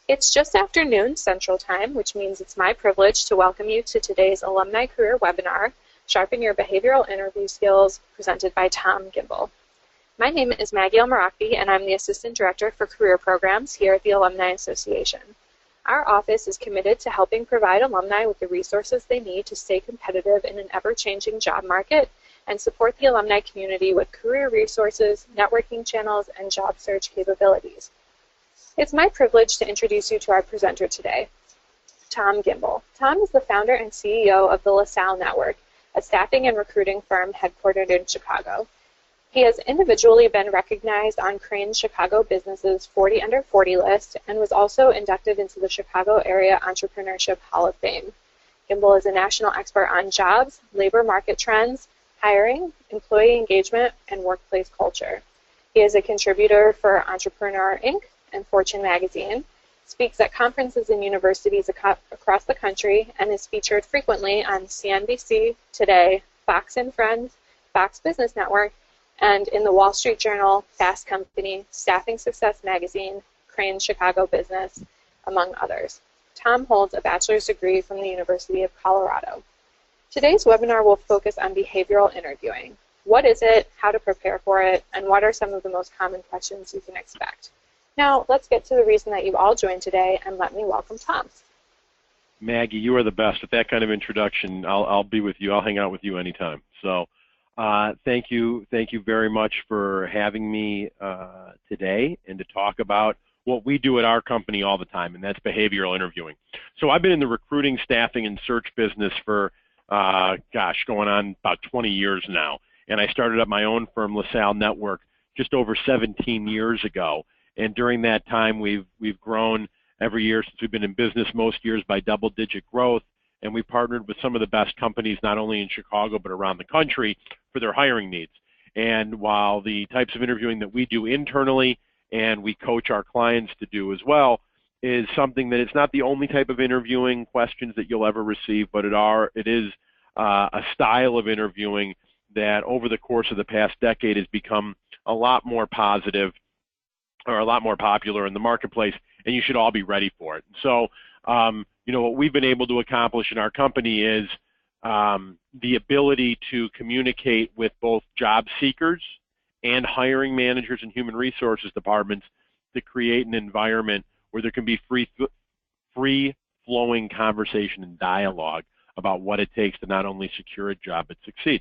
It's just after noon Central Time, which means it's my privilege to welcome you to today's Alumni Career Webinar, Sharpen Your Behavioral Interview Skills, presented by Tom Gimbel. My name is Maggie Elmaraki, and I'm the Assistant Director for Career Programs here at the Alumni Association. Our office is committed to helping provide alumni with the resources they need to stay competitive in an ever-changing job market and support the alumni community with career resources, networking channels, and job search capabilities. It's my privilege to introduce you to our presenter today, Tom Gimbel. Tom is the founder and CEO of the LaSalle Network, a staffing and recruiting firm headquartered in Chicago. He has individually been recognized on Crain's Chicago Business's 40 Under 40 list and was also inducted into the Chicago Area Entrepreneurship Hall of Fame. Gimbel is a national expert on jobs, labor market trends, hiring, employee engagement, and workplace culture. He is a contributor for Entrepreneur Inc. and Fortune magazine, speaks at conferences and universities across the country, and is featured frequently on CNBC, Today, Fox and Friends, Fox Business Network, and in the Wall Street Journal, Fast Company, Staffing Success Magazine, Crain Chicago Business, among others. Tom holds a bachelor's degree from the University of Colorado. Today's webinar will focus on behavioral interviewing. What is it, how to prepare for it, and what are some of the most common questions you can expect? Now, let's get to the reason that you've all joined today, and let me welcome Tom. Maggie, you are the best. With that kind of introduction, I'll be with you. I'll hang out with you anytime. So thank you very much for having me today and to talk about what we do at our company all the time, and that's behavioral interviewing. So I've been in the recruiting, staffing, and search business for, going on about 20 years now. And I started up my own firm, LaSalle Network, just over 17 years ago. And during that time, we've grown every year since we've been in business, most years by double-digit growth. And we partnered with some of the best companies, not only in Chicago, but around the country for their hiring needs. And while the types of interviewing that we do internally and we coach our clients to do as well is something that it's not the only type of interviewing questions that you'll ever receive, but it is a style of interviewing that over the course of the past decade has become a lot more positive or a lot more popular in the marketplace, and you should all be ready for it. So, what we've been able to accomplish in our company is the ability to communicate with both job seekers and hiring managers and human resources departments to create an environment where there can be free-flowing conversation and dialogue about what it takes to not only secure a job but succeed.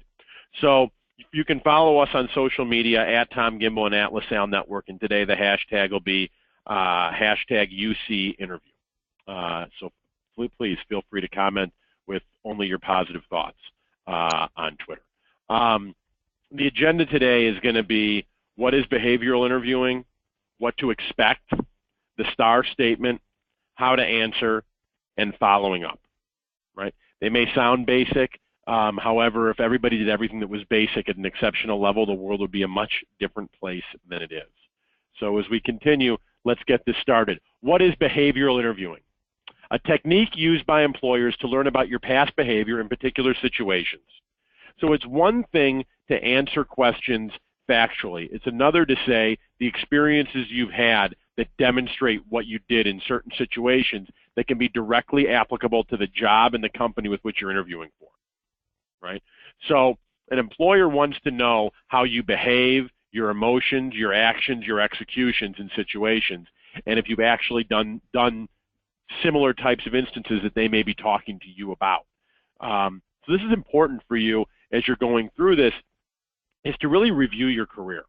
So you can follow us on social media at Tom Gimbel and at LaSalle Network, and today the hashtag will be hashtag UC interview. So please feel free to comment with only your positive thoughts on Twitter. The agenda today is going to be what is behavioral interviewing, what to expect, the STAR statement, how to answer, and following up, right? They may sound basic. However, if everybody did everything that was basic at an exceptional level, the world would be a much different place than it is. So as we continue, let's get this started. What is behavioral interviewing? A technique used by employers to learn about your past behavior in particular situations. So it's one thing to answer questions factually. It's another to say the experiences you've had that demonstrate what you did in certain situations that can be directly applicable to the job and the company with which you're interviewing for. Right? So an employer wants to know how you behave, your emotions, your actions, your executions in situations, and if you've actually done similar types of instances that they may be talking to you about. So this is important for you as you're going through this, is to really review your career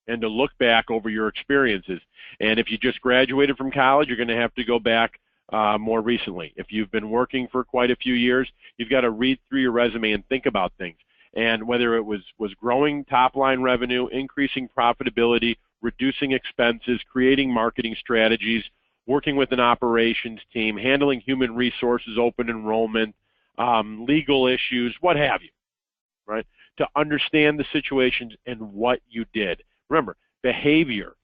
and to look back over your experiences. And if you just graduated from college, you're going to have to go back more recently. If you've been working for quite a few years, you've got to read through your resume and think about things. And whether it was growing top-line revenue, increasing profitability, reducing expenses, creating marketing strategies, working with an operations team, handling human resources, open enrollment, legal issues, what have you, right? To understand the situations and what you did. Remember, behavior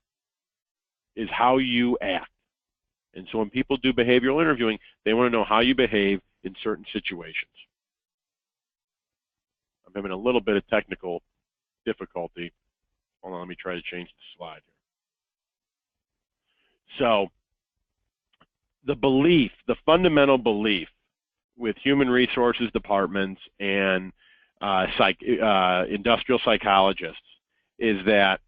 is how you act. And so when people do behavioral interviewing, they want to know how you behave in certain situations. I'm having a little bit of technical difficulty. Hold on, let me try to change the slide here. So the fundamental belief with human resources departments and industrial psychologists is that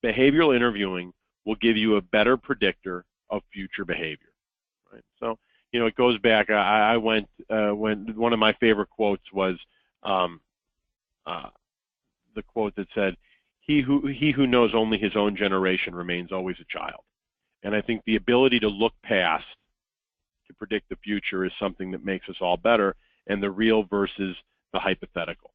behavioral interviewing will give you a better predictor of future behavior. Right? So, you know, it goes back. I went when one of my favorite quotes was the quote that said, "He who knows only his own generation remains always a child." And I think the ability to look past to predict the future is something that makes us all better, and the real versus the hypothetical.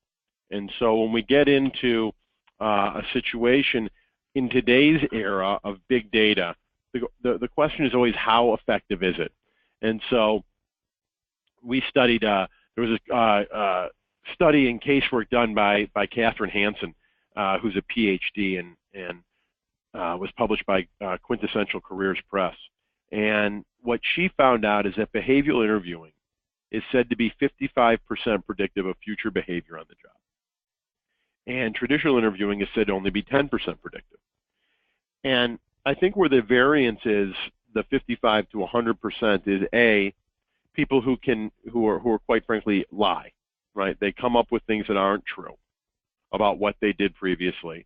And so when we get into a situation in today's era of big data, the question is always how effective is it? And so we studied, there was a study and casework done by Catherine Hansen, who's a PhD and was published by Quintessential Careers Press. And what she found out is that behavioral interviewing is said to be 55% predictive of future behavior on the job. And traditional interviewing is said to only be 10% predictive. And I think where the variance is, the 55 to 100%, is A, people who are quite frankly lie, right? They come up with things that aren't true about what they did previously.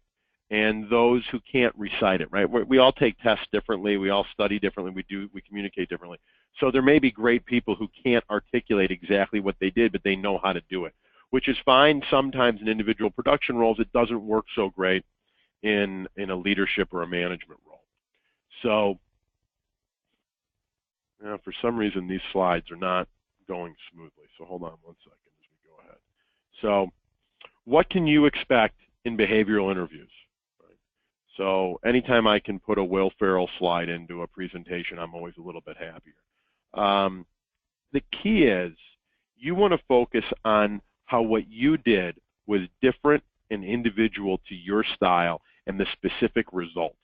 And those who can't recite it, right? We all take tests differently, we all study differently, we communicate differently. So there may be great people who can't articulate exactly what they did, but they know how to do it, which is fine sometimes in individual production roles. It doesn't work so great in a leadership or a management role. So, you know, for some reason these slides are not going smoothly. So hold on one second as we go ahead. So what can you expect in behavioral interviews? So anytime I can put a Will Ferrell slide into a presentation, I'm always a little bit happier. The key is you want to focus on how what you did was different and individual to your style and the specific results.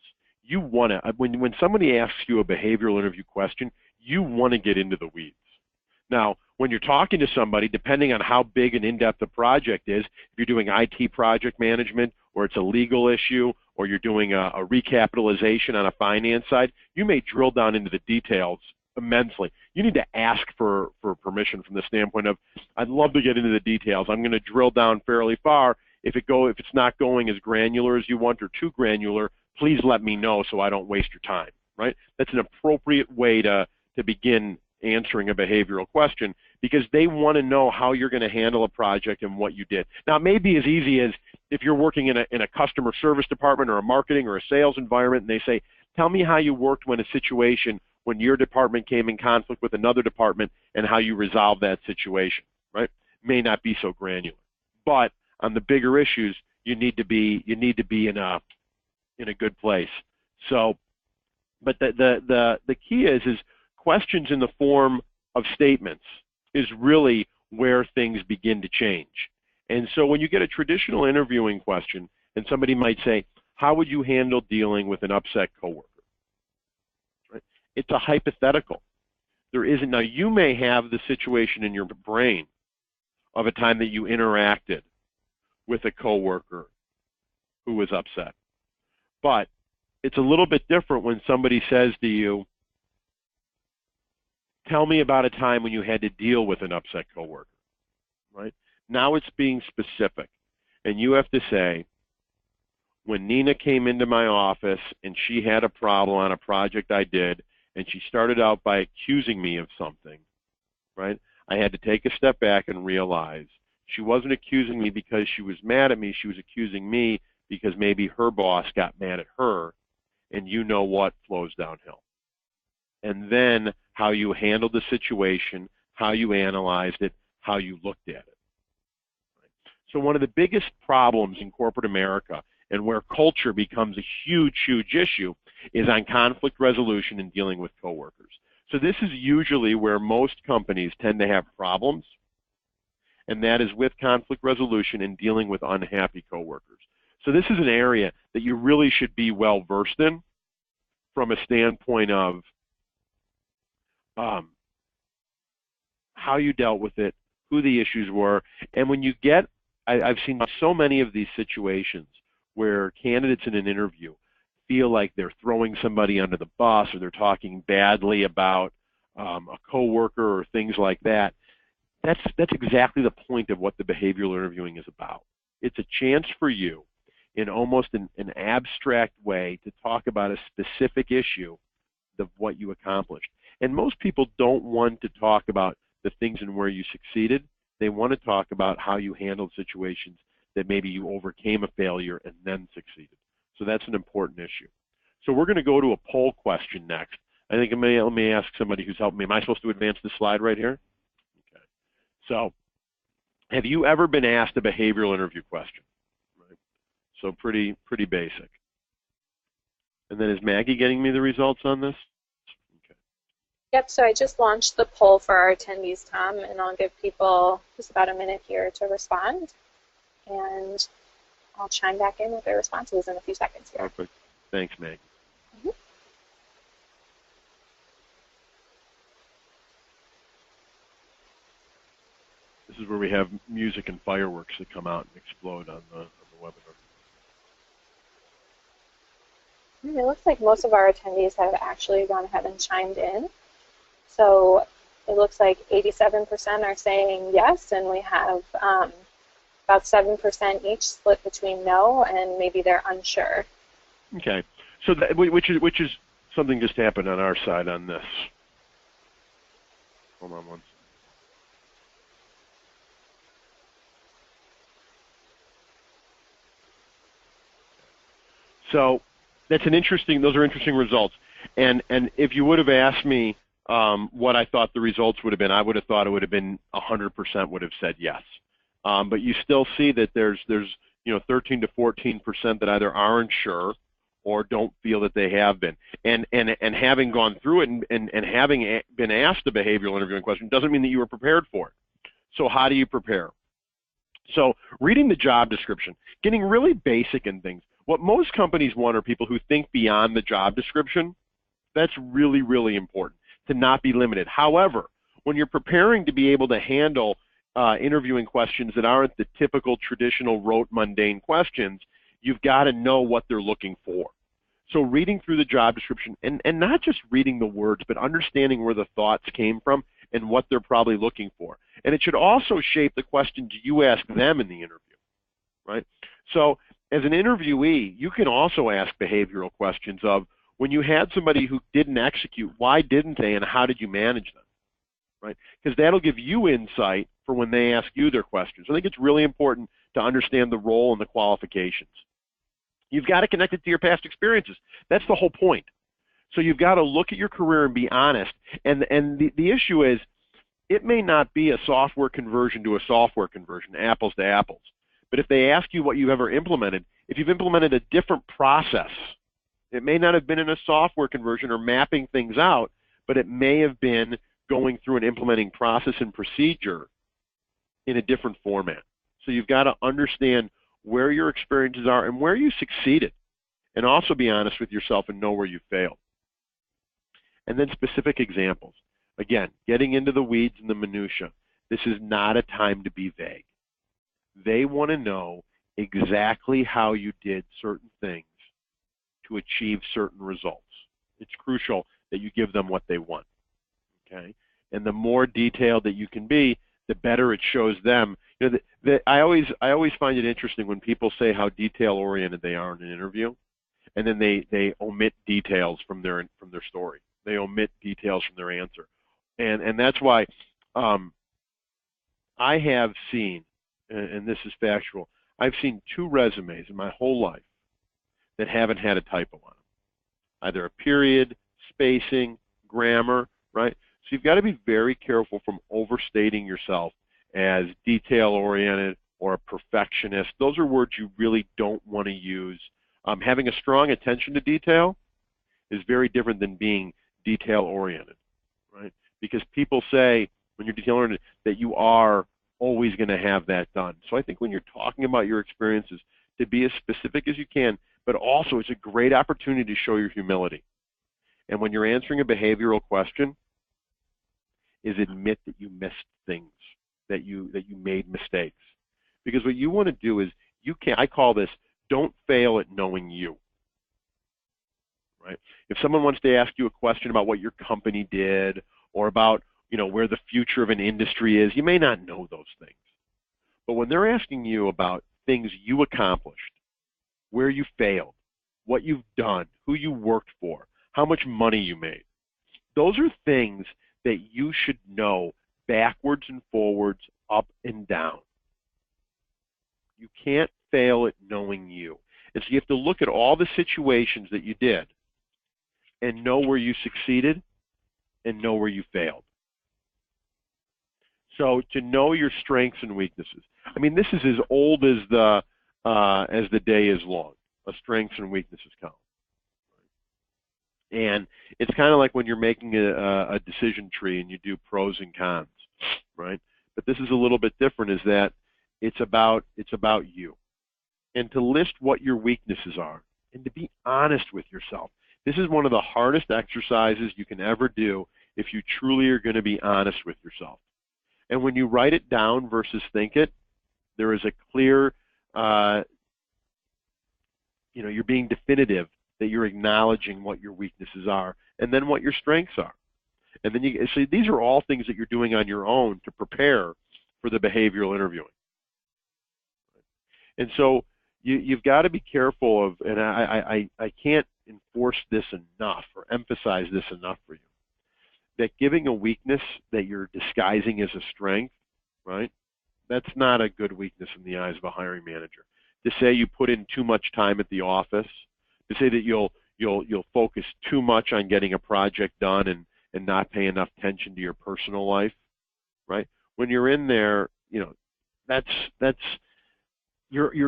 You want to, when somebody asks you a behavioral interview question, you want to get into the weeds. Now, when you're talking to somebody, depending on how big and in-depth the project is, if you're doing IT project management, or it's a legal issue, or you're doing a recapitalization on a finance side, you may drill down into the details immensely. You need to ask for permission from the standpoint of, I'd love to get into the details. I'm going to drill down fairly far. If it's not going as granular as you want or too granular, please let me know so I don't waste your time, right? That's an appropriate way to begin answering a behavioral question, because they want to know how you're going to handle a project and what you did. Now, it may be as easy as if you're working in a customer service department or a marketing or a sales environment, and they say, tell me how you worked when a situation when your department came in conflict with another department and how you resolved that situation, right? May not be so granular. But on the bigger issues, you need to be in a good place. So, but the key is questions in the form of statements is really where things begin to change. And so when you get a traditional interviewing question and somebody might say, how would you handle dealing with an upset coworker? Right? It's a hypothetical. There isn't. Now, you may have the situation in your brain of a time that you interacted with a coworker who was upset. But it's a little bit different when somebody says to you, tell me about a time when you had to deal with an upset coworker, right? Now it's being specific. And you have to say, when Nina came into my office and she had a problem on a project I did, and she started out by accusing me of something, right? I had to take a step back and realize she wasn't accusing me because she was mad at me. She was accusing me because maybe her boss got mad at her, and you know what flows downhill. And then how you handled the situation, how you analyzed it, how you looked at it. So one of the biggest problems in corporate America, and where culture becomes a huge, huge issue, is on conflict resolution and dealing with coworkers. So this is usually where most companies tend to have problems, and that is with conflict resolution and dealing with unhappy coworkers. So this is an area that you really should be well versed in from a standpoint of how you dealt with it, who the issues were, and when you get, I've seen so many of these situations where candidates in an interview feel like they're throwing somebody under the bus, or they're talking badly about a coworker or things like that, that's exactly the point of what the behavioral interviewing is about. It's a chance for you in almost an abstract way to talk about a specific issue of what you accomplished. And most people don't want to talk about the things and where you succeeded. They want to talk about how you handled situations that maybe you overcame a failure and then succeeded. So that's an important issue. So we're going to go to a poll question next. I think let me ask somebody who's helping me. Am I supposed to advance the slide right here? Okay. So have you ever been asked a behavioral interview question? Right. So pretty basic. And then is Maggie getting me the results on this? Okay. Yep, so I just launched the poll for our attendees, Tom, and I'll give people just about a minute here to respond. And I'll chime back in with their responses in a few seconds here. Perfect. Thanks, Maggie. This is where we have music and fireworks that come out and explode on the webinar. It looks like most of our attendees have actually gone ahead and chimed in. So it looks like 87% are saying yes, and we have about 7% each split between no and maybe they're unsure. Okay, so which is something just happened on our side on this. Hold on one second. So those are interesting results. And if you would have asked me what I thought the results would have been, I would have thought it would have been 100% would have said yes. But you still see that there's 13 to 14% that either aren't sure or don't feel that they have been. And having gone through it and having been asked a behavioral interviewing question doesn't mean that you were prepared for it. So how do you prepare? So reading the job description, getting really basic in things. What most companies want are people who think beyond the job description. That's really, really important, to not be limited. However, when you're preparing to be able to handle interviewing questions that aren't the typical traditional rote mundane questions, you've got to know what they're looking for. So reading through the job description, and not just reading the words, but understanding where the thoughts came from and what they're probably looking for. And it should also shape the questions you ask them in the interview, right? So as an interviewee, you can also ask behavioral questions of, when you had somebody who didn't execute, why didn't they and how did you manage them, right? Because that'll give you insight for when they ask you their questions. I think it's really important to understand the role and the qualifications. You've got to connect it to your past experiences. That's the whole point. So you've got to look at your career and be honest. And the issue is, it may not be a software conversion to a software conversion, apples to apples. But if they ask you what you've ever implemented, if you've implemented a different process, it may not have been in a software conversion or mapping things out, but it may have been going through an implementing process and procedure in a different format. So you've got to understand where your experiences are and where you succeeded, and also be honest with yourself and know where you failed. And then specific examples. Again, getting into the weeds and the minutia. This is not a time to be vague. They want to know exactly how you did certain things to achieve certain results. It's crucial that you give them what they want, okay? And the more detailed that you can be, the better it shows them. I always find it interesting when people say how detail-oriented they are in an interview, and then they omit details from their story. They omit details from their answer, and that's why I have seen, and this is factual, I've seen 2 resumes in my whole life that haven't had a typo on them. Either a period, spacing, grammar, right? So you've got to be very careful from overstating yourself as detail-oriented or a perfectionist. Those are words you really don't want to use. Having a strong attention to detail is very different than being detail-oriented, right? Because people say, when you're detail-oriented, that you are always going to have that done. So I think when you're talking about your experiences, to be as specific as you can, but also it's a great opportunity to show your humility. And when you're answering a behavioral question, is admit that you missed things, that you made mistakes. Because what you want to do is, I call this, don't fail at knowing you. Right? If someone wants to ask you a question about what your company did or about, where the future of an industry is. You may not know those things. But when they're asking you about things you accomplished, where you failed, what you've done, who you worked for, how much money you made, those are things that you should know backwards and forwards, up and down. You can't fail at knowing you. And so you have to look at all the situations that you did and know where you succeeded and know where you failed. So to know your strengths and weaknesses. I mean, this is as old as the day is long, a strengths and weaknesses column. And it's kind of like when you're making a decision tree and you do pros and cons, right? But this is a little bit different, is that it's about you. And to list what your weaknesses are and to be honest with yourself. This is one of the hardest exercises you can ever do if you truly are going to be honest with yourself. And when you write it down versus think it, there is a clear, you're being definitive that you're acknowledging what your weaknesses are and then what your strengths are. And then you see, these are all things that you're doing on your own to prepare for the behavioral interviewing. And so you've got to be careful of, and I can't enforce this enough or emphasize this enough for you, that giving a weakness that you're disguising as a strength, right? That's not a good weakness in the eyes of a hiring manager. To say you put in too much time at the office, to say that you'll focus too much on getting a project done and not pay enough attention to your personal life, right? When you're in there, you're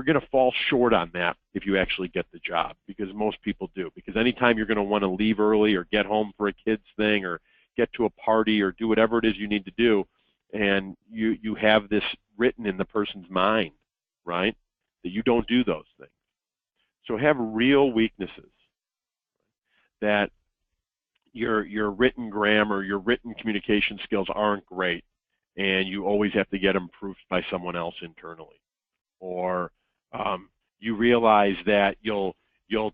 going to fall short on that if you actually get the job, because most people do. Because anytime you're going to want to leave early or get home for a kid's thing or get to a party or do whatever it is you need to do, and you have this written in the person's mind, right, that you don't do those things. So have real weaknesses, that your written grammar, your written communication skills aren't great, and you always have to get them proofed by someone else internally. Or you realize that you'll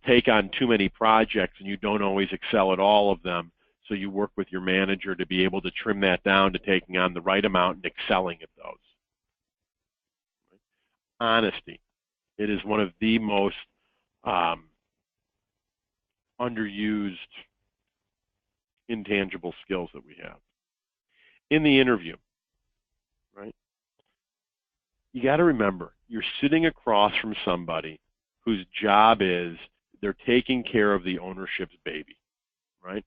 take on too many projects and you don't always excel at all of them, so you work with your manager to be able to trim that down to taking on the right amount and excelling at those. Honesty. It is one of the most underused intangible skills that we have. In the interview, right? You got to remember, you're sitting across from somebody whose job is they're taking care of the ownership's baby, right?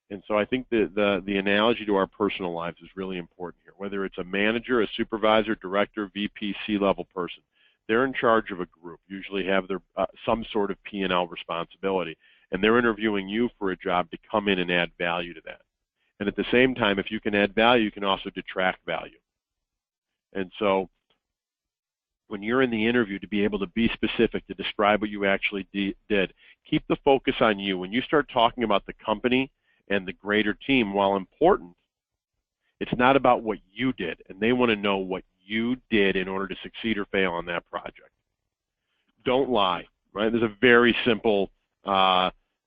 And so I think the analogy to our personal lives is really important here. Whether it's a manager, a supervisor, director, VP, C-level person, they're in charge of a group, usually have their some sort of P&L responsibility, and they're interviewing you for a job to come in and add value to that. And at the same time, if you can add value, you can also detract value. And so when you're in the interview, to be able to be specific, to describe what you actually did, keep the focus on you. When you start talking about the company and the greater team, while important, it's not about what you did, and they want to know what you did in order to succeed or fail on that project. Don't lie, right? There's a very simple mantra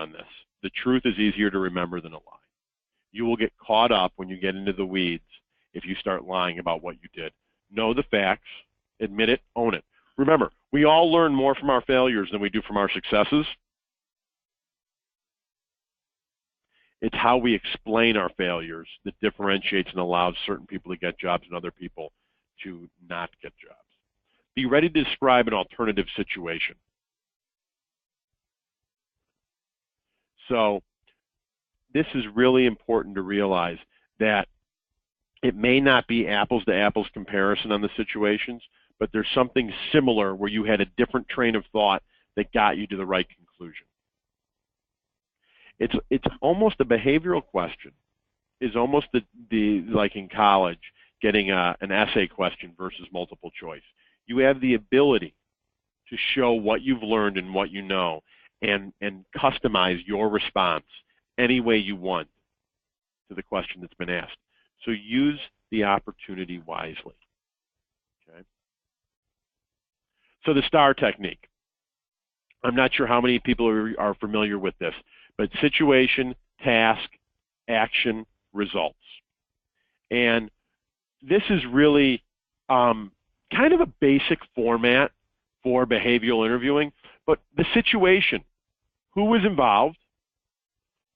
on this. The truth is easier to remember than a lie. You will get caught up when you get into the weeds if you start lying about what you did. Know the facts, admit it, own it. Remember, we all learn more from our failures than we do from our successes. It's how we explain our failures that differentiates and allows certain people to get jobs and other people to not get jobs. Be ready to describe an alternative situation. So this is really important to realize, that it may not be apples to apples comparison on the situations, but there's something similar where you had a different train of thought that got you to the right conclusion. It's almost a behavioral question. Is almost the like in college, getting an essay question versus multiple choice. You have the ability to show what you've learned and what you know, and customize your response any way you want to the question that's been asked. So use the opportunity wisely. Okay. So the STAR technique. I'm not sure how many people are familiar with this, but situation, task, action, results. And this is really kind of a basic format for behavioral interviewing, but the situation, who was involved,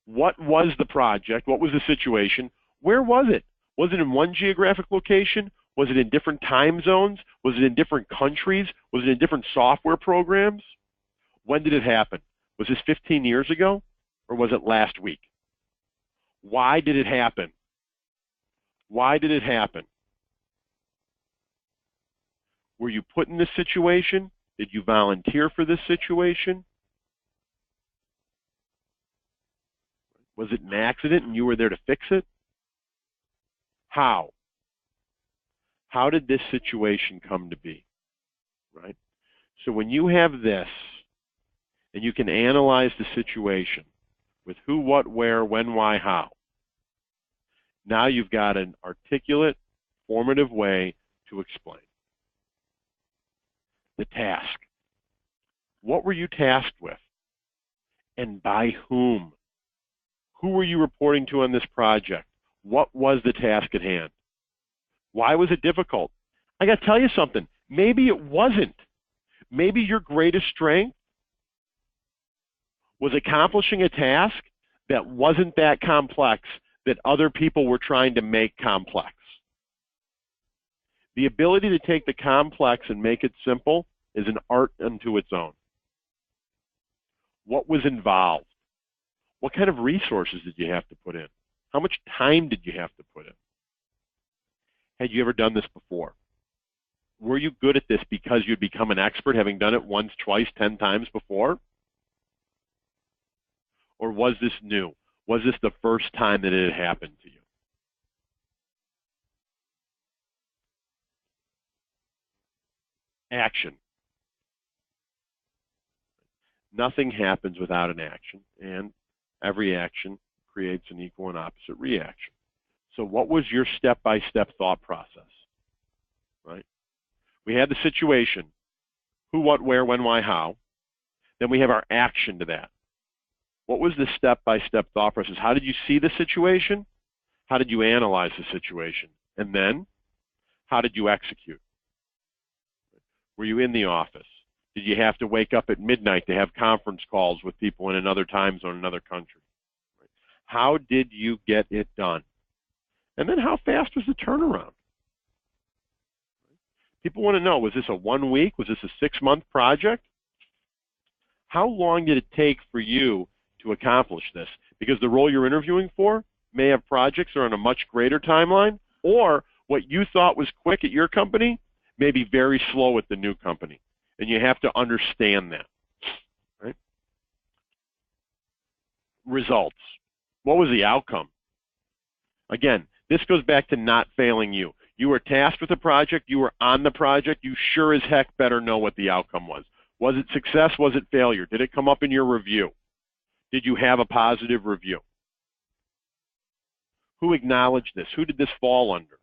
what was the project, what was the situation, where was it? Was it in one geographic location? Was it in different time zones? Was it in different countries? Was it in different software programs? When did it happen? Was this 15 years ago, or was it last week? Why did it happen? Why did it happen? Were you put in this situation? Did you volunteer for this situation? Was it an accident and you were there to fix it? How? How did this situation come to be? Right? So when you have this, and you can analyze the situation with who, what, where, when, why, how, now you've got an articulate, formative way to explain. The task. What were you tasked with? And by whom? Who were you reporting to on this project? What was the task at hand? Why was it difficult? I got to tell you something. Maybe it wasn't. Maybe your greatest strength was accomplishing a task that wasn't that complex, that other people were trying to make complex. The ability to take the complex and make it simple is an art unto its own. What was involved? What kind of resources did you have to put in? How much time did you have to put in? Had you ever done this before? Were you good at this because you'd become an expert having done it once, twice, 10 times before? Or was this new? Was this the first time that it had happened to you? Action. Nothing happens without an action, and every action creates an equal and opposite reaction. So what was your step-by-step thought process? Right? We had the situation, who, what, where, when, why, how. Then we have our action to that. What was the step-by-step thought process? How did you see the situation? How did you analyze the situation? And then, how did you execute? Were you in the office? Did you have to wake up at midnight to have conference calls with people in another time zone, another country? How did you get it done? And then how fast was the turnaround? People want to know, was this a 1 week? Was this a 6-month project? How long did it take for you to accomplish this? Because the role you're interviewing for may have projects that are on a much greater timeline, or what you thought was quick at your company may be very slow at the new company. And you have to understand that. Right? Results. What was the outcome? Again, this goes back to not failing you. You were tasked with a project. You were on the project. You sure as heck better know what the outcome was. Was it success? Was it failure? Did it come up in your review? Did you have a positive review? Who acknowledged this? Who did this fall under?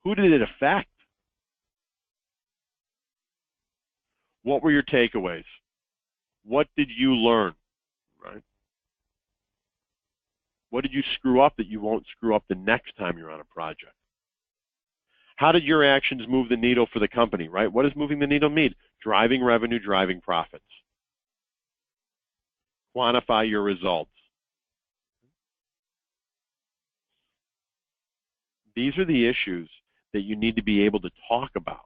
Who did it affect? What were your takeaways? What did you learn? Right? What did you screw up that you won't screw up the next time you're on a project? How did your actions move the needle for the company, right? What does moving the needle mean? Driving revenue, driving profits. Quantify your results. These are the issues that you need to be able to talk about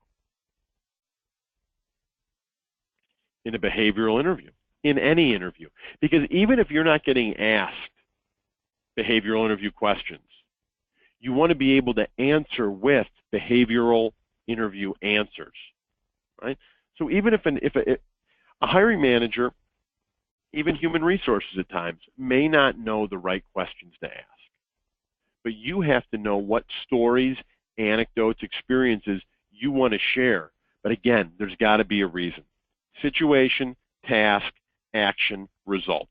in a behavioral interview, in any interview. Because even if you're not getting asked behavioral interview questions, you want to be able to answer with behavioral interview answers, right? So even if a hiring manager, even human resources at times, may not know the right questions to ask, but you have to know what stories, anecdotes, experiences you want to share. But again, there's got to be a reason. Situation, task, action, results.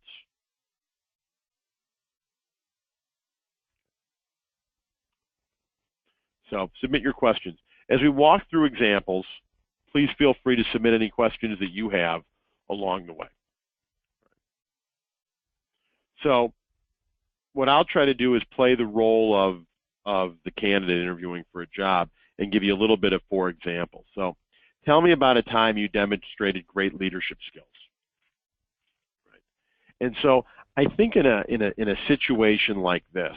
So submit your questions. As we walk through examples, please feel free to submit any questions that you have along the way. So what I'll try to do is play the role of the candidate interviewing for a job and give you a little bit of for example. So tell me about a time you demonstrated great leadership skills. Right. And so I think in a situation like this,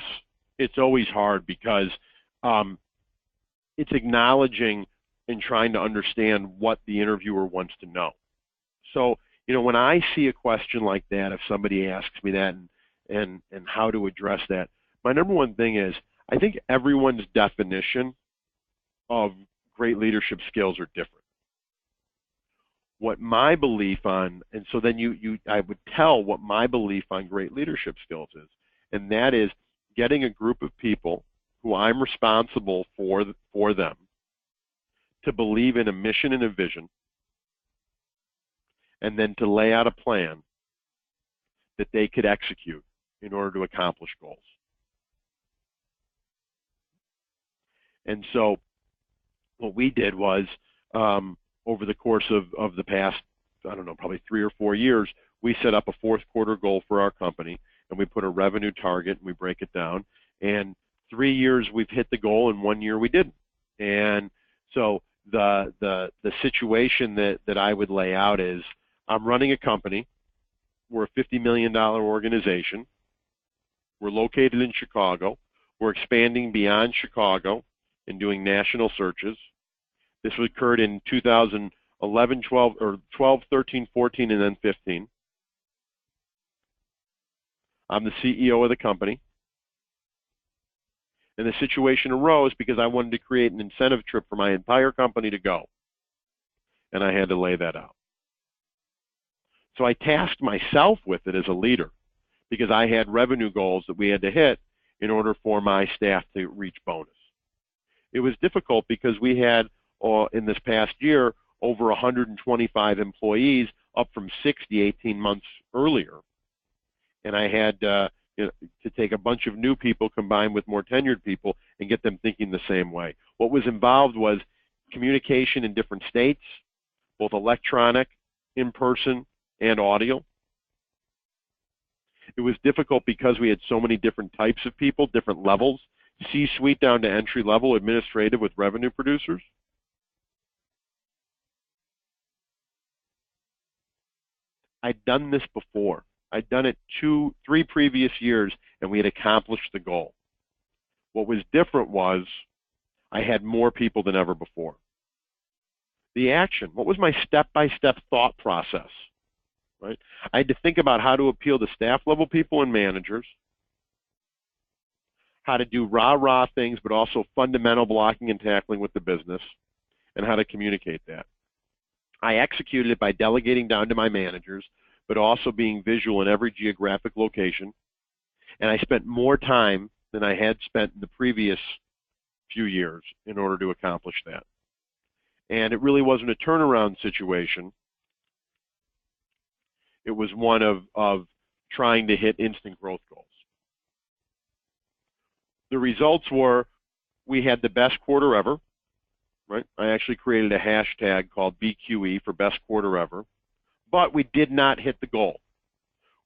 it's always hard because it's acknowledging and trying to understand what the interviewer wants to know. So, when I see a question like that, if somebody asks me that and how to address that, my number one thing is I think everyone's definition of great leadership skills are different. What my belief on, and so then I would tell what my belief on great leadership skills is, and that is getting a group of people who I'm responsible for them to believe in a mission and a vision, and then to lay out a plan that they could execute in order to accomplish goals. And so what we did was, over the course of the past, I don't know, probably 3 or 4 years, we set up a fourth quarter goal for our company, and we put a revenue target, and we break it down. And 3 years we've hit the goal, and 1 year we didn't. And so the situation that I would lay out is, I'm running a company. We're a $50 million organization. We're located in Chicago. We're expanding beyond Chicago and doing national searches. This occurred in 2011, 12, 13, 14, and then 15. I'm the CEO of the company. And the situation arose because I wanted to create an incentive trip for my entire company to go. And I had to lay that out. So I tasked myself with it as a leader because I had revenue goals that we had to hit in order for my staff to reach bonus. It was difficult because we had, in this past year, over 125 employees, up from 60 18 months earlier. And I had to take a bunch of new people combined with more tenured people and get them thinking the same way. What was involved was communication in different states, both electronic, in-person, and audio. It was difficult because we had so many different types of people, different levels, C-suite down to entry-level administrative with revenue producers. I'd done this before. I'd done it 2, 3 previous years, and we had accomplished the goal. What was different was I had more people than ever before. The action, what was my step-by-step thought process? Right? I had to think about how to appeal to staff-level people and managers, how to do rah-rah things, but also fundamental blocking and tackling with the business, and how to communicate that. I executed it by delegating down to my managers, but also being visual in every geographic location. And I spent more time than I had spent in the previous few years in order to accomplish that. And it really wasn't a turnaround situation. It was one of trying to hit instant growth goals. The results were we had the best quarter ever. Right? I actually created a hashtag called BQE for best quarter ever, but we did not hit the goal.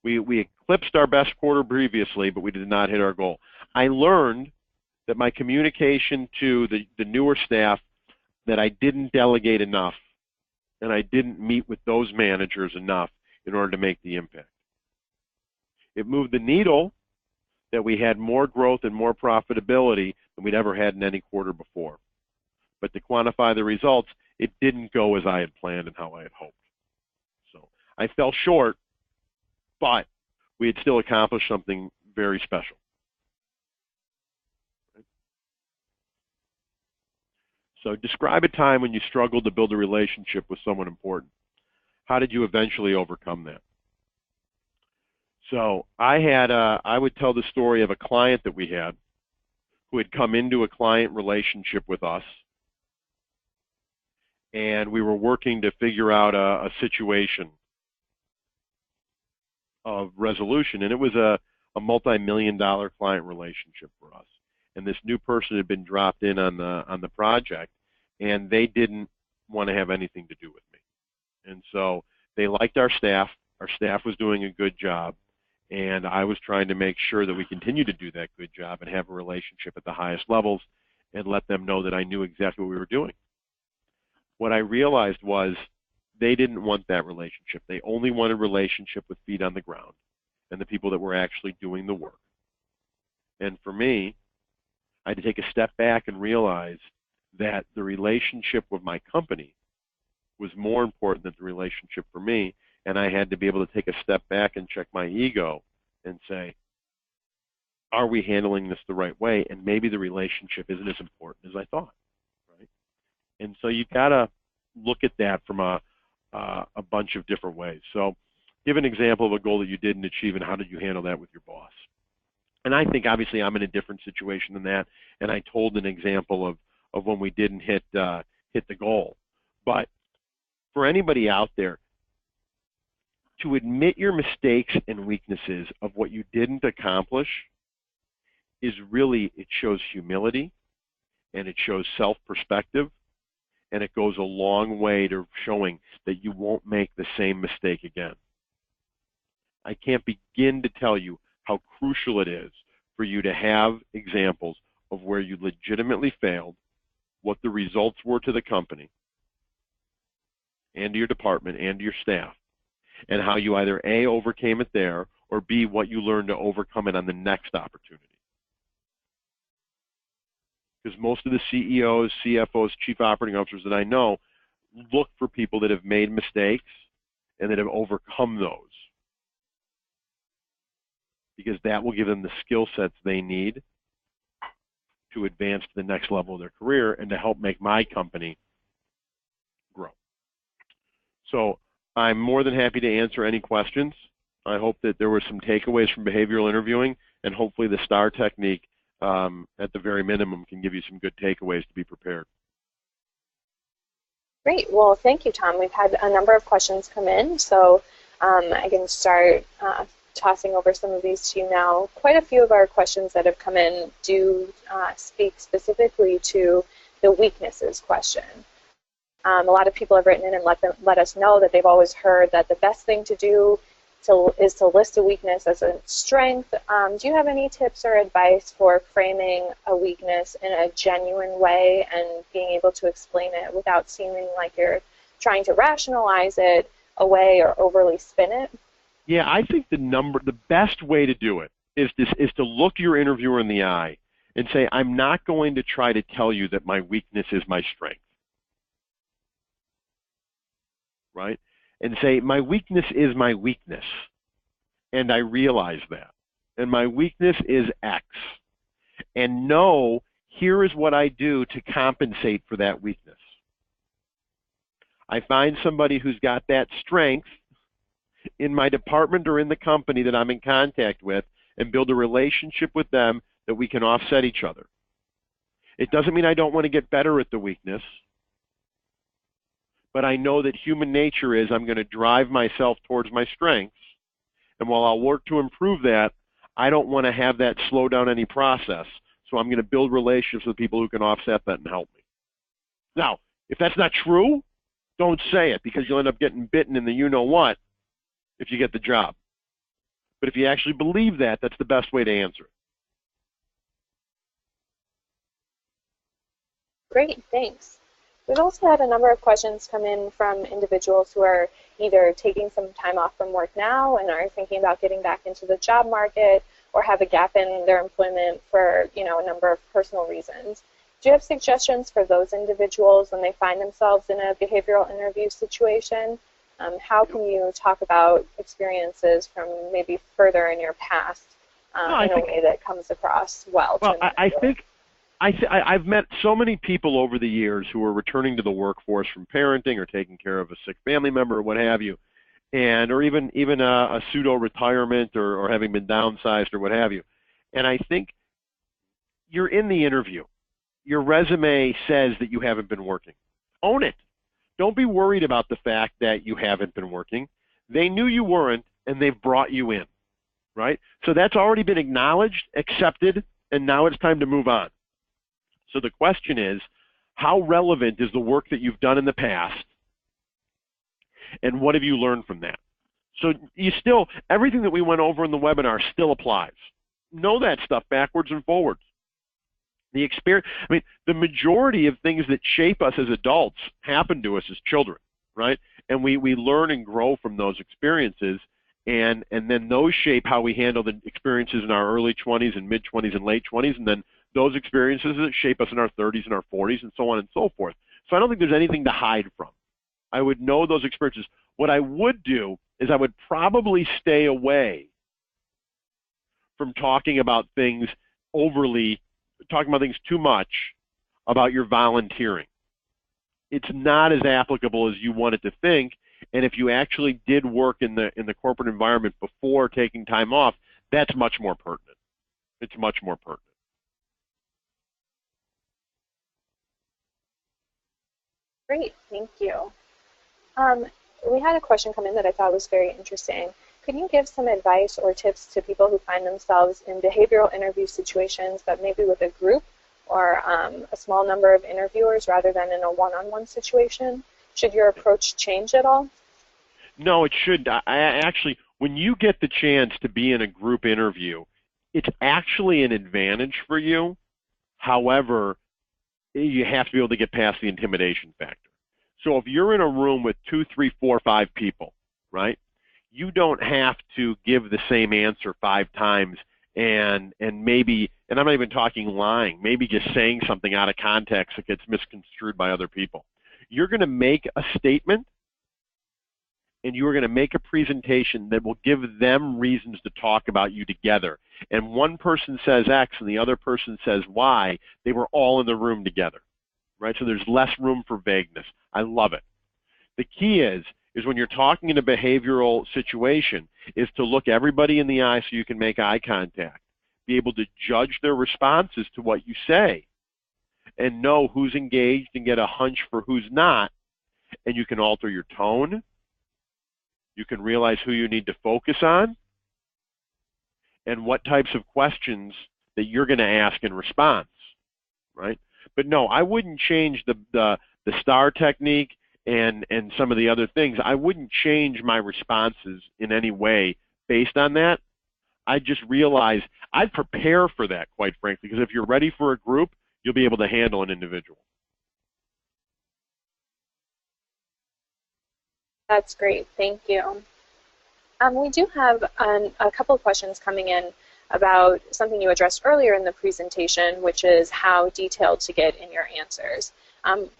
We eclipsed our best quarter previously, but we did not hit our goal. I learned that my communication to the newer staff, that I didn't delegate enough, and I didn't meet with those managers enough in order to make the impact. It moved the needle that we had more growth and more profitability than we'd ever had in any quarter before. But to quantify the results, it didn't go as I had planned and how I had hoped. So I fell short, but we had still accomplished something very special. So describe a time when you struggled to build a relationship with someone important. How did you eventually overcome that? So I would tell the story of a client that we had who had come into a client relationship with us, and we were working to figure out a situation of resolution, and it was a multi-million-dollar client relationship for us. And this new person had been dropped in on the project, and they didn't want to have anything to do with me. And so they liked our staff. Our staff was doing a good job, And I was trying to make sure that we continue to do that good job and have a relationship at the highest levels and let them know that I knew exactly what we were doing. What I realized was they didn't want that relationship. They only wanted a relationship with feet on the ground and the people that were actually doing the work. And for me, I had to take a step back and realize that the relationship with my company was more important than the relationship for me, and I had to be able to take a step back and check my ego and say, are we handling this the right way? And maybe the relationship isn't as important as I thought, right? And so you've got to look at that from a bunch of different ways. So give an example of a goal that you didn't achieve, and how did you handle that with your boss? And I think obviously I'm in a different situation than that, and I told an example of when we didn't hit the goal. But for anybody out there, to admit your mistakes and weaknesses of what you didn't accomplish is really, it shows humility, and it shows self-perspective, and it goes a long way to showing that you won't make the same mistake again. I can't begin to tell you how crucial it is for you to have examples of where you legitimately failed, what the results were to the company and to your department and to your staff, and how you either A, overcame it there, or B, what you learned to overcome it on the next opportunity. Because most of the CEOs, CFOs, chief operating officers that I know look for people that have made mistakes and that have overcome those, because that will give them the skill sets they need to advance to the next level of their career and to help make my company grow. So I'm more than happy to answer any questions. I hope that there were some takeaways from behavioral interviewing, and hopefully the STAR technique at the very minimum can give you some good takeaways to be prepared. Great. Well, thank you, Tom. We've had a number of questions come in, so I can start tossing over some of these to you now. Quite a few of our questions that have come in do speak specifically to the weaknesses question. A lot of people have written in and let us know that they've always heard that the best thing to do is to list a weakness as a strength. Do you have any tips or advice for framing a weakness in a genuine way and being able to explain it without seeming like you're trying to rationalize it away or overly spin it? Yeah, I think the best way to do it is to look your interviewer in the eye and say, I'm not going to try to tell you that my weakness is my strength, right? And say, my weakness is my weakness, and I realize that. And my weakness is X. And no, here is what I do to compensate for that weakness. I find somebody who's got that strength in my department or in the company that I'm in contact with, and build a relationship with them that we can offset each other. It doesn't mean I don't want to get better at the weakness, but I know that human nature is I'm going to drive myself towards my strengths, and while I'll work to improve that, I don't want to have that slow down any process, so I'm going to build relationships with people who can offset that and help me. Now, if that's not true, don't say it, because you'll end up getting bitten in the you-know-what if you get the job. But if you actually believe that, that's the best way to answer it. Great, thanks. We've also had a number of questions come in from individuals who are either taking some time off from work now and are thinking about getting back into the job market, or have a gap in their employment for a number of personal reasons. Do you have suggestions for those individuals when they find themselves in a behavioral interview situation? How can you talk about experiences from maybe further in your past in a way that comes across well? I've met so many people over the years who are returning to the workforce from parenting or taking care of a sick family member or what have you, or even a pseudo-retirement or having been downsized or what have you. And I think you're in the interview. Your resume says that you haven't been working. Own it. Don't be worried about the fact that you haven't been working. They knew you weren't, and they've brought you in, right? So that's already been acknowledged, accepted, and now it's time to move on. So the question is, how relevant is the work that you've done in the past, and what have you learned from that? So you still, everything that we went over in the webinar still applies. Know that stuff backwards and forwards. The experience, I mean, the majority of things that shape us as adults happen to us as children, right? And we learn and grow from those experiences, and then those shape how we handle the experiences in our early 20s and mid-20s and late 20s, and then those experiences that shape us in our 30s and our 40s and so on and so forth. So I don't think there's anything to hide from. I would know those experiences. What I would do is I would probably stay away from talking about things too much about your volunteering. It's not as applicable as you want it to think, and if you actually did work in the corporate environment before taking time off, that's much more pertinent. It's much more pertinent. Great, thank you. We had a question come in that I thought was very interesting. Could you give some advice or tips to people who find themselves in behavioral interview situations, but maybe with a group or a small number of interviewers rather than in a one-on-one situation? Should your approach change at all? No, it should. Actually, when you get the chance to be in a group interview, it's actually an advantage for you. However, you have to be able to get past the intimidation factor. So if you're in a room with 2, 3, 4, 5 people, right, you don't have to give the same answer 5 times and maybe, and I'm not even talking lying, maybe just saying something out of context that gets misconstrued by other people. You're going to make a statement and you are going to make a presentation that will give them reasons to talk about you together. And one person says X and the other person says Y, they were all in the room together, right? So there's less room for vagueness. I love it. The key is when you're talking in a behavioral situation, is to look everybody in the eye so you can make eye contact, be able to judge their responses to what you say, and know who's engaged and get a hunch for who's not, and you can alter your tone. You can realize who you need to focus on and what types of questions that you're going to ask in response, right? But no, I wouldn't change the STAR technique and some of the other things. I wouldn't change my responses in any way based on that. I just realize I'd prepare for that, quite frankly, because if you're ready for a group, you'll be able to handle an individual. That's great, thank you. We do have a couple of questions coming in about something you addressed earlier in the presentation, which is how detailed to get in your answers.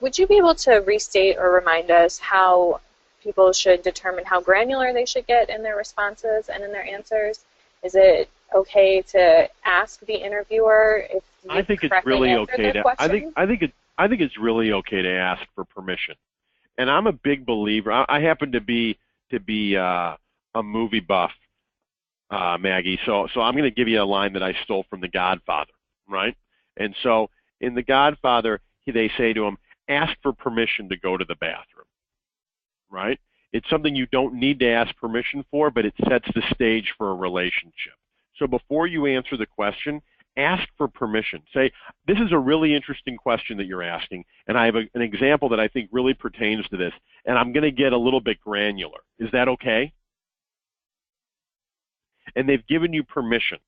Would you be able to restate or remind us how people should determine how granular they should get in their responses and in their answers? Is it okay to ask the interviewer if I think it's really okay to I think it's really okay to ask for permission. And I'm a big believer. I happen to be a movie buff, Maggie. So I'm going to give you a line that I stole from The Godfather, right? And so in The Godfather, they say to him, ask for permission to go to the bathroom, right? It's something you don't need to ask permission for, but it sets the stage for a relationship. So before you answer the question, ask for permission. Say, this is a really interesting question that you're asking, and I have an example that I think really pertains to this, and I'm going to get a little bit granular. Is that okay? And they've given you permission,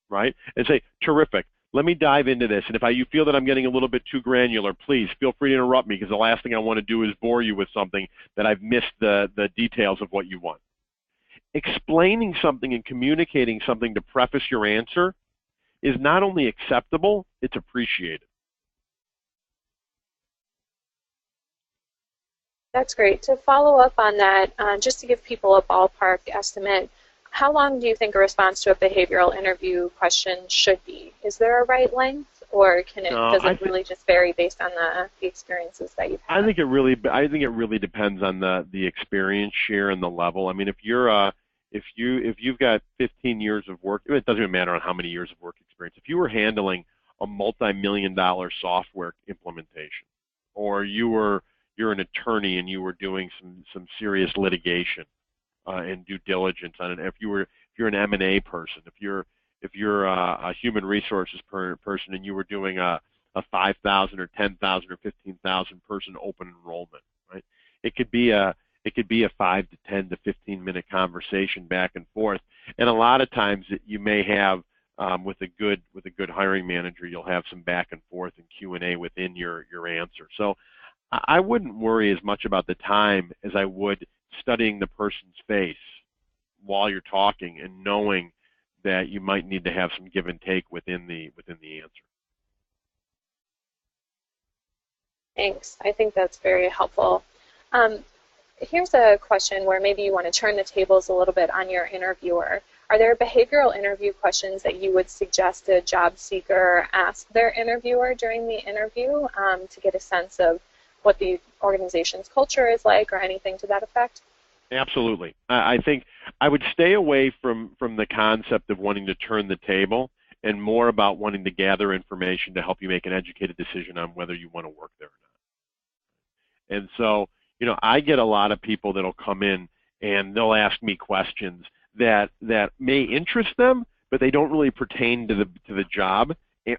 right? And say, terrific. Let me dive into this, and if you feel that I'm getting a little bit too granular, please feel free to interrupt me, because the last thing I want to do is bore you with something that I've missed the details of what you want. Explaining something and communicating something to preface your answer is not only acceptable, it's appreciated. That's great. To follow up on that, just to give people a ballpark estimate, how long do you think a response to a behavioral interview question should be? Is there a right length, or does it really just vary based on the experiences that you've had? I think it really depends on the experience share and the level. I mean, if you've got 15 years of work, it doesn't even matter on how many years of work experience. If you were handling a multi-million-dollar software implementation, or you're an attorney and you were doing some serious litigation and due diligence on it, if you're an M&A person, if you're a human resources person and you were doing a 5,000 or 10,000 or 15,000 person open enrollment, right? It could be a It could be a 5 to 10 to 15-minute conversation back and forth. And a lot of times you may have, with a good hiring manager, you'll have some back and forth and Q&A within your answer. So I wouldn't worry as much about the time as I would studying the person's face while you're talking and knowing that you might need to have some give and take within the answer. Thanks. I think that's very helpful. Here's a question where maybe you want to turn the tables a little bit on your interviewer. Are there behavioral interview questions that you would suggest a job seeker ask their interviewer during the interview to get a sense of what the organization's culture is like or anything to that effect? Absolutely. I think I would stay away from the concept of wanting to turn the table and more about wanting to gather information to help you make an educated decision on whether you want to work there or not. And so, I get a lot of people that'll come in and they'll ask me questions that may interest them, but they don't really pertain to the job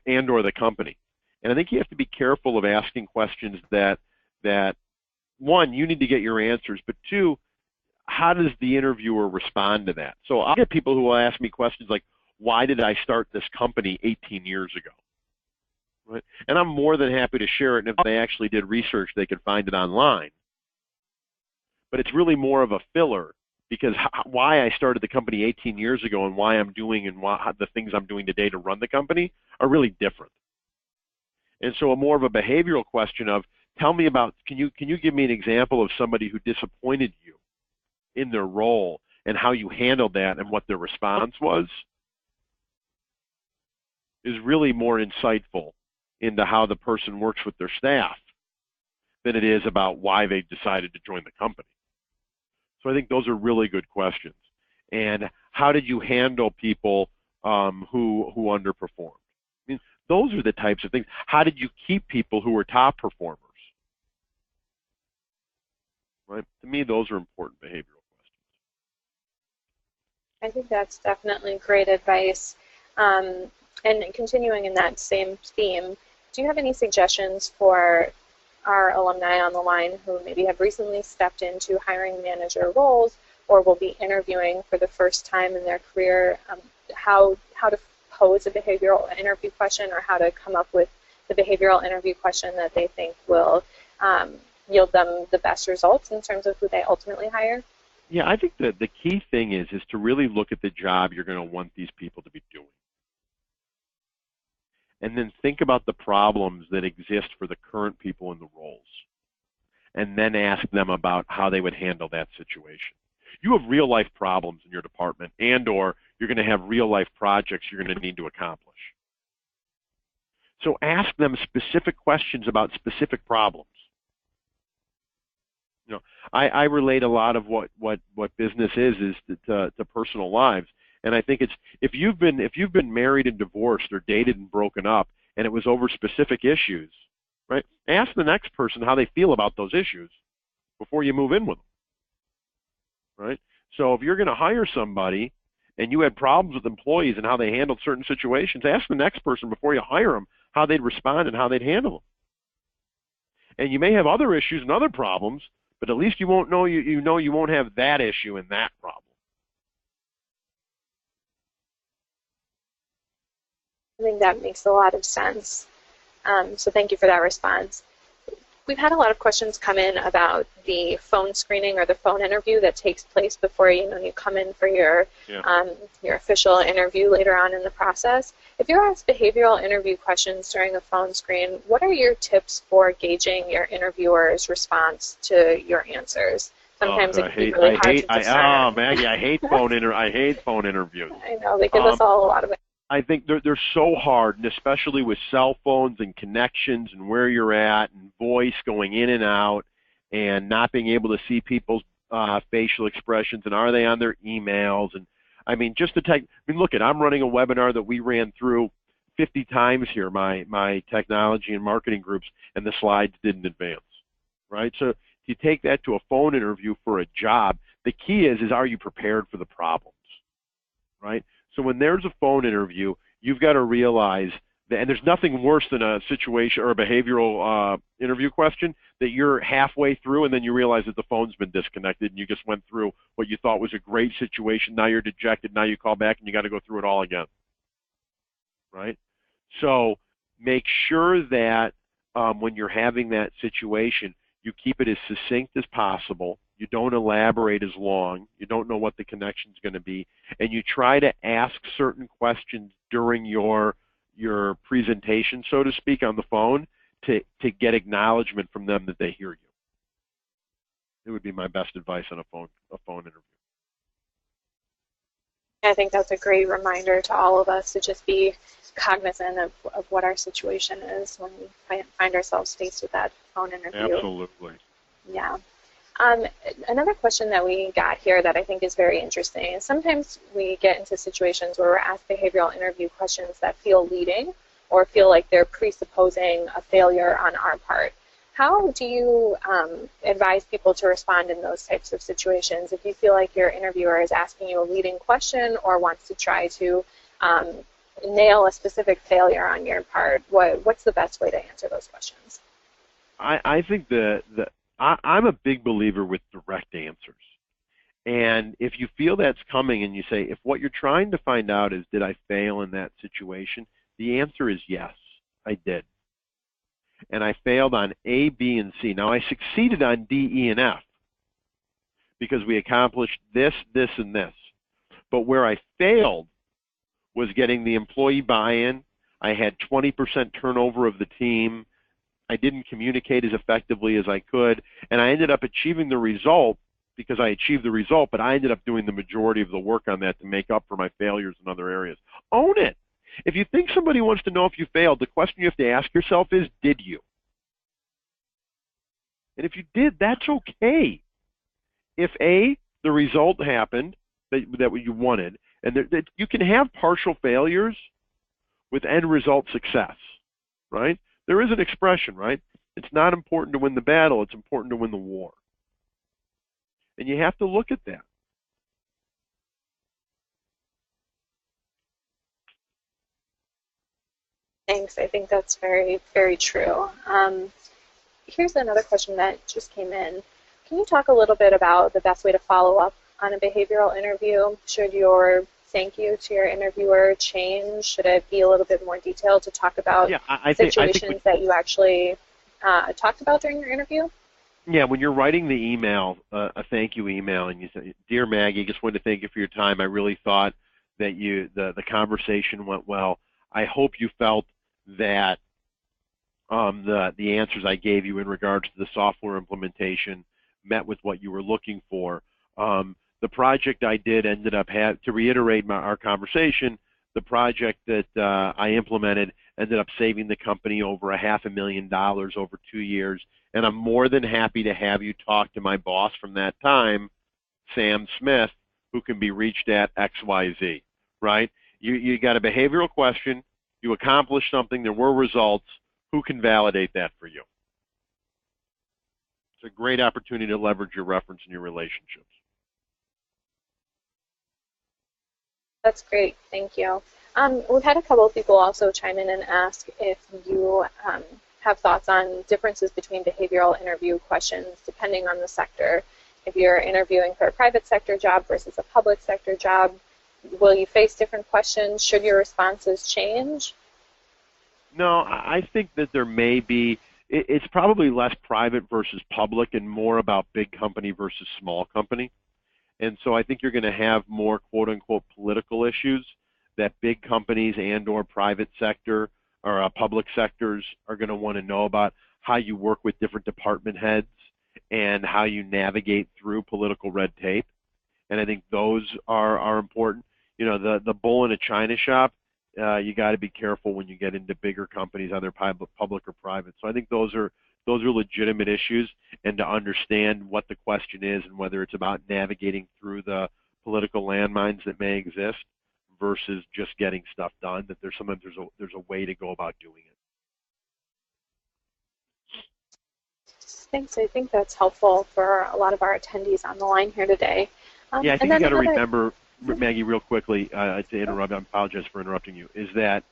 and or the company. And I think you have to be careful of asking questions that one, you need to get your answers, but two, how does the interviewer respond to that? So I'll get people who will ask me questions like, why did I start this company 18 years ago? Right? And I'm more than happy to share it, and if they actually did research, they could find it online. But it's really more of a filler, because why I started the company 18 years ago and why I'm doing and the things I'm doing today to run the company are really different. And so more of a behavioral question of, tell me about, can you give me an example of somebody who disappointed you in their role and how you handled that and what their response was, is really more insightful into how the person works with their staff than it is about why they decided to join the company. So I think those are really good questions. And how did you handle people who underperformed? I mean, those are the types of things. How did you keep people who were top performers? Right? To me, those are important behavioral questions. I think that's definitely great advice. And continuing in that same theme, do you have any suggestions for our alumni on the line who maybe have recently stepped into hiring manager roles or will be interviewing for the first time in their career, how to pose a behavioral interview question or how to come up with the behavioral interview question that they think will yield them the best results in terms of who they ultimately hire? Yeah, I think that the key thing is to really look at the job you're going to want these people to be doing. And then think about the problems that exist for the current people in the roles. And then ask them about how they would handle that situation. You have real life problems in your department, and or you're going to have real life projects you're going to need to accomplish. So ask them specific questions about specific problems. I relate a lot of what business is to personal lives. And I think it's, if you've been married and divorced or dated and broken up and it was over specific issues, right? Ask the next person how they feel about those issues before you move in with them, right? So if you're going to hire somebody and you had problems with employees and how they handled certain situations, ask the next person before you hire them how they'd respond and how they'd handle them. And you may have other issues and other problems, but at least you won't know you won't have that issue and that problem. I think that makes a lot of sense. So thank you for that response. We've had a lot of questions come in about the phone screening or the phone interview that takes place before you come in for your official interview later on in the process. If you're asked behavioral interview questions during a phone screen, what are your tips for gauging your interviewer's response to your answers? Sometimes it can be really hard to discern. Maggie, I hate phone interviews. I know, they give us all a lot of it. I think they're so hard, and especially with cell phones and connections and where you're at and voice going in and out and not being able to see people's facial expressions and are they on their emails. And I mean, look, I'm running a webinar that we ran through 50 times here, my technology and marketing groups, and the slides didn't advance, right? So if you take that to a phone interview for a job, the key is are you prepared for the problems, right? So when there's a phone interview, you've got to realize and there's nothing worse than a situation or a behavioral interview question that you're halfway through and then you realize that the phone's been disconnected and you just went through what you thought was a great situation. Now you're dejected. Now you call back and you got to go through it all again, right? So make sure that when you're having that situation, you keep it as succinct as possible. You don't elaborate as long. You don't know what the connection is going to be, and you try to ask certain questions during your presentation, so to speak, on the phone to get acknowledgement from them that they hear you. It would be my best advice on a phone interview. I think that's a great reminder to all of us to just be cognizant of what our situation is when we find ourselves faced with that phone interview. Absolutely. Yeah. Another question that we got here that I think is very interesting is sometimes we get into situations where we're asked behavioral interview questions that feel leading or feel like they're presupposing a failure on our part. How do you advise people to respond in those types of situations if you feel like your interviewer is asking you a leading question or wants to try to nail a specific failure on your part? What's the best way to answer those questions? I think I'm a big believer with direct answers. And if you feel that's coming and you say, if what you're trying to find out is, did I fail in that situation? The answer is yes, I did. And I failed on A, B, and C. Now, I succeeded on D, E, and F because we accomplished this, this, and this. But where I failed was getting the employee buy-in. I had 20% turnover of the team. I didn't communicate as effectively as I could, and I ended up achieving the result because I achieved the result, but I ended up doing the majority of the work on that to make up for my failures in other areas. Own it. If you think somebody wants to know if you failed, the question you have to ask yourself is, did you? And if you did, that's okay. If A, the result happened that you wanted, and you can have partial failures with end result success, right? There is an expression, right? It's not important to win the battle, it's important to win the war. And you have to look at that. Thanks. I think that's very, very true. Here's another question that just came in. Can you talk a little bit about the best way to follow up on a behavioral interview? Should your thank you to your interviewer change? Should it be a little bit more detailed to talk about situations that you actually talked about during your interview? Yeah, when you're writing the email, a thank you email, and you say, "Dear Maggie, just wanted to thank you for your time. I really thought that the conversation went well. I hope you felt that the answers I gave you in regards to the software implementation met with what you were looking for. The project I did ended up to reiterate our conversation, the project that I implemented ended up saving the company over $500,000 over 2 years, and I'm more than happy to have you talk to my boss from that time, Sam Smith, who can be reached at XYZ," right? You got a behavioral question, you accomplished something, there were results, who can validate that for you? It's a great opportunity to leverage your reference in your relationships. That's great. Thank you. We've had a couple of people also chime in and ask if you have thoughts on differences between behavioral interview questions depending on the sector. If you're interviewing for a private sector job versus a public sector job, will you face different questions? Should your responses change? No, I think that there may be. It's probably less private versus public and more about big company versus small company. And so I think you're going to have more quote-unquote political issues that big companies and or private sector or public sectors are going to want to know about, how you work with different department heads and how you navigate through political red tape. And I think those are important. You know, the bull in a china shop, you got to be careful when you get into bigger companies, either public or private. So I think those are legitimate issues, and to understand what the question is and whether it's about navigating through the political landmines that may exist versus just getting stuff done, that there's a way to go about doing it. Thanks. I think that's helpful for a lot of our attendees on the line here today. Yeah, I think you got to remember, Maggie, real quickly, to interrupt, I apologize for interrupting you, is that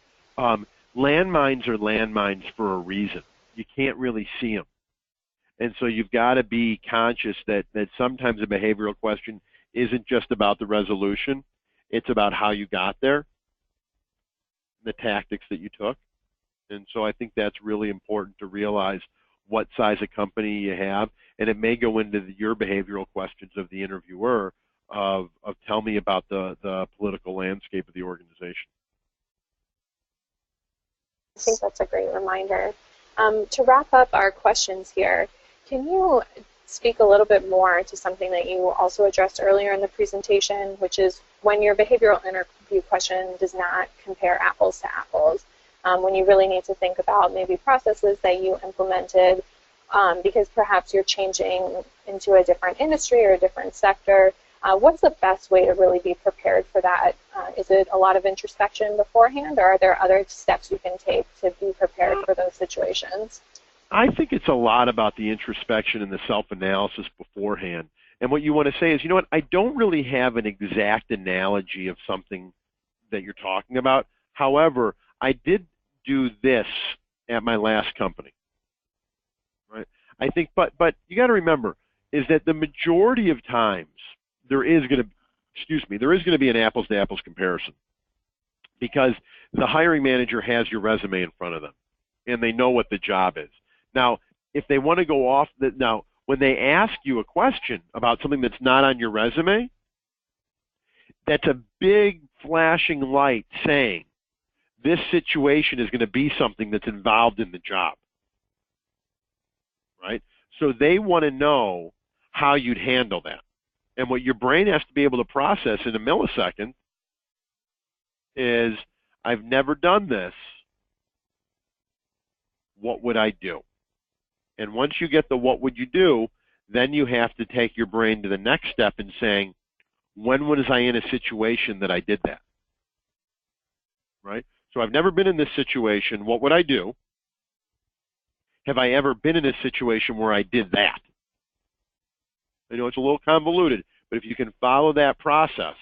landmines are landmines for a reason. You can't really see them. And so you've got to be conscious that sometimes a behavioral question isn't just about the resolution. It's about how you got there, the tactics that you took. And so I think that's really important to realize what size of company you have. And it may go into your behavioral questions of the interviewer of tell me about the political landscape of the organization. I think that's a great reminder. To wrap up our questions here, can you speak a little bit more to something that you also addressed earlier in the presentation, which is when your behavioral interview question does not compare apples to apples, when you really need to think about maybe processes that you implemented because perhaps you're changing into a different industry or a different sector. What's the best way to really be prepared for that? Is it a lot of introspection beforehand, or are there other steps you can take to be prepared for those situations? I think it's a lot about the introspection and the self-analysis beforehand. And what you want to say is, you know what, I don't really have an exact analogy of something that you're talking about. However, I did do this at my last company. Right? I think, but you got to remember is that the majority of times there is going to be an apples to apples comparison, because the hiring manager has your resume in front of them and they know what the job is. Now, if they want to go off now when they ask you a question about something that's not on your resume, that's a big flashing light saying this situation is going to be something that's involved in the job. Right? So they want to know how you'd handle that. And what your brain has to be able to process in a millisecond is, I've never done this. What would I do? And once you get the what would you do, then you have to take your brain to the next step in saying, when was I in a situation that I did that? Right? So I've never been in this situation. What would I do? Have I ever been in a situation where I did that? I know it's a little convoluted, but if you can follow that process,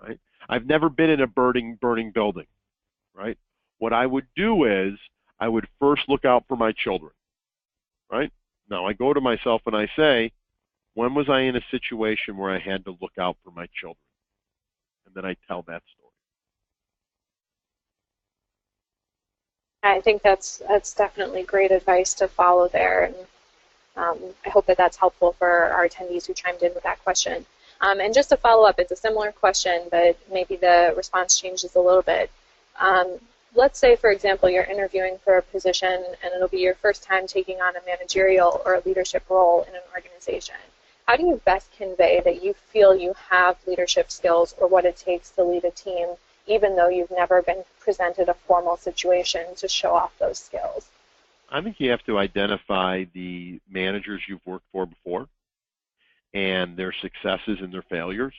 right? I've never been in a burning building, right? What I would do is I would first look out for my children, right? Now I go to myself and I say, when was I in a situation where I had to look out for my children? And then I tell that story. I think that's definitely great advice to follow there. And I hope that that's helpful for our attendees who chimed in with that question. And just to follow up, it's a similar question, but maybe the response changes a little bit. Let's say, for example, you're interviewing for a position and it'll be your first time taking on a managerial or a leadership role in an organization. How do you best convey that you feel you have leadership skills or what it takes to lead a team, even though you've never been presented a formal situation to show off those skills? I think you have to identify the managers you've worked for before and their successes and their failures.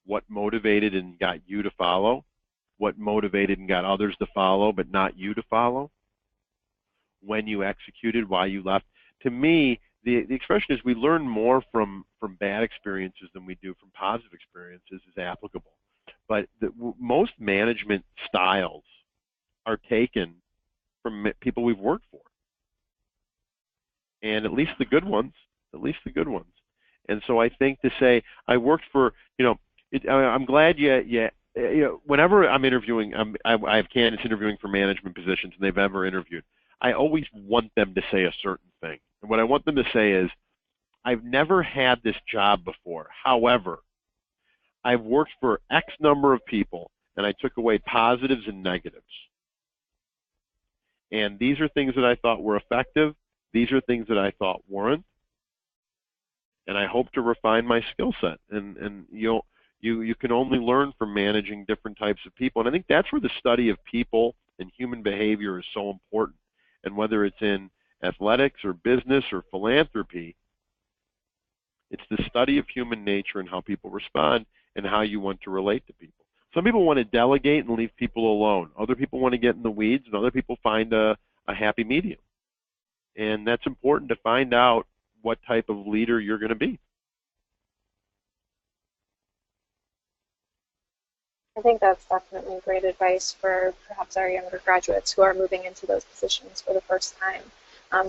What motivated and got you to follow? What motivated and got others to follow but not you to follow? When you executed, why you left. To me, the expression is we learn more from bad experiences than we do from positive experiences is applicable. But most management styles are taken from people we've worked for. And at least the good ones. And so I think to say, I worked for, I'm glad whenever I'm interviewing, I have candidates interviewing for management positions and they've ever interviewed, I always want them to say a certain thing. And what I want them to say is, I've never had this job before. However, I've worked for X number of people and I took away positives and negatives. And these are things that I thought were effective. These are things that I thought weren't. And I hope to refine my skill set. And you can only learn from managing different types of people. And I think that's where the study of people and human behavior is so important. And whether it's in athletics or business or philanthropy, it's the study of human nature and how people respond and how you want to relate to people. Some people want to delegate and leave people alone. Other people want to get in the weeds, and other people find a happy medium. And that's important to find out what type of leader you're going to be. I think that's definitely great advice for perhaps our younger graduates who are moving into those positions for the first time.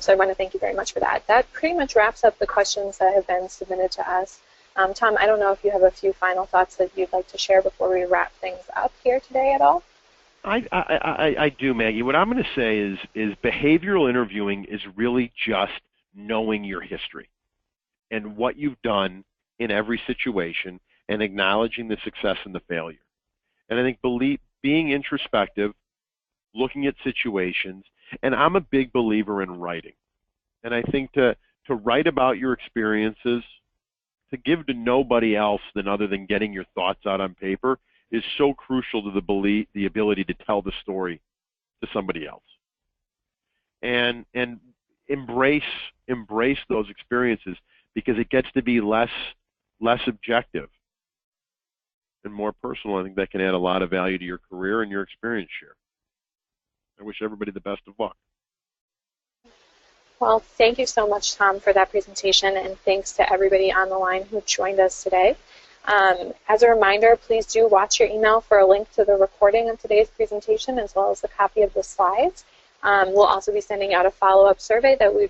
So I want to thank you very much for that. That pretty much wraps up the questions that have been submitted to us. Tom, I don't know if you have a few final thoughts that you'd like to share before we wrap things up here today at all? I do, Maggie. What I'm going to say is behavioral interviewing is really just knowing your history and what you've done in every situation and acknowledging the success and the failure. And I think being introspective, looking at situations, and I'm a big believer in writing. And I think to write about your experiences, to give to nobody else other than getting your thoughts out on paper is so crucial to the ability to tell the story to somebody else. And embrace those experiences, because it gets to be less objective and more personal. I think that can add a lot of value to your career and your experience share. I wish everybody the best of luck. Well, thank you so much, Tom, for that presentation, and thanks to everybody on the line who joined us today. As a reminder, please do watch your email for a link to the recording of today's presentation as well as a copy of the slides. We'll also be sending out a follow-up survey that we've